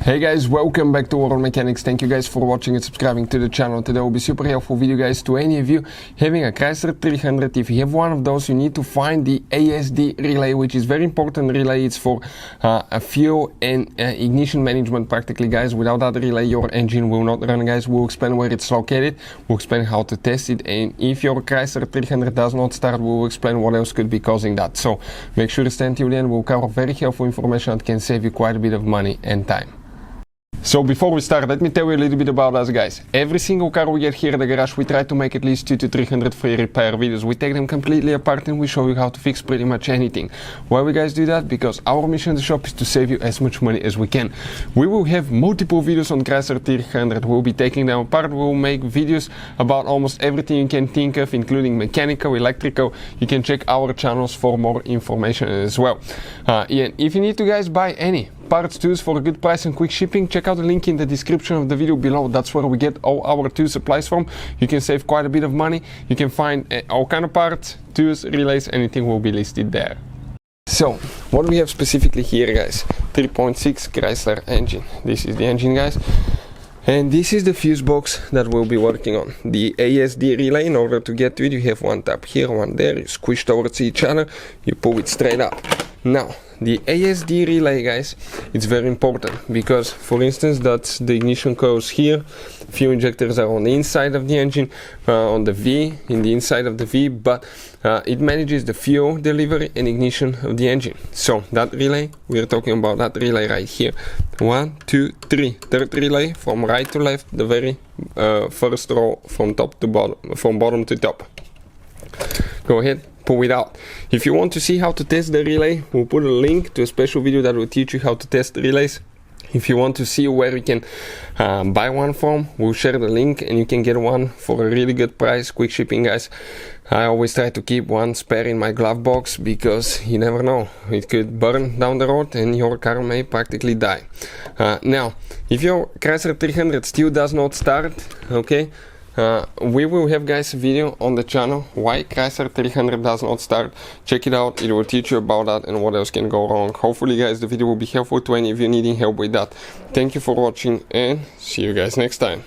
Hey guys, welcome back to Auto Mechanics. Thank you guys for watching and subscribing to the channel. Today will be super helpful video guys to any of you having a Chrysler 300. If you have one of those, you need to find the ASD relay, which is very important relay. It's for a fuel and ignition management practically, guys. Without that relay, your engine will not run, guys. We'll explain where it's located. We'll explain how to test it. And if your Chrysler 300 does not start, we will explain what else could be causing that. So make sure to stay until the end. We'll cover very helpful information that can save you quite a bit of money and time. So before we start, let me tell you a little bit about us, guys. Every single car we get here at the garage, we try to make at least 200 to 300 free repair videos. We take them completely apart and we show you how to fix pretty much anything. Why we guys do that? Because our mission in the shop is to save you as much money as we can. We will have multiple videos on Chrysler 300. We'll be taking them apart. We'll make videos about almost everything you can think of, including mechanical, electrical. You can check our channels for more information as well. And if you need to guys buy any parts tools for a good price and quick shipping, check out the link in the description of the video below. That's where we get all our tool supplies from. You can save quite a bit of money. You can find all kind of parts, tools, relays, anything will be listed there. So what we have specifically here, guys, 3.6 Chrysler engine. This is the engine, guys. And this is the fuse box that we'll be working on. The ASD relay, in order to get to it, you have one tab here, one there. You squish towards each other, you pull it straight up. Now, the ASD relay, guys, it's very important because, for instance, that's the ignition coils here. Fuel injectors are on the inside of the engine, on the V, in the inside of the V, but it manages the fuel delivery and ignition of the engine. So that relay, we're talking about that relay right here. 1, 2, 3, third relay from right to left, the very first row from top to bottom, from bottom to top. Go ahead, pull it out. If you want to see how to test the relay, we'll put a link to a special video that will teach you how to test relays. If you want to see where you can buy one from, we'll share the link and you can get one for a really good price, quick shipping, guys. I always try to keep one spare in my glove box because you never know, it could burn down the road and your car may practically die. Now, if your Chrysler 300 still does not start, okay, we will have, guys, a video on the channel why Chrysler 300 does not start. Check it out, it will teach you about that and what else can go wrong. Hopefully, guys, the video will be helpful to any of you needing help with that. Thank you for watching and see you guys next time.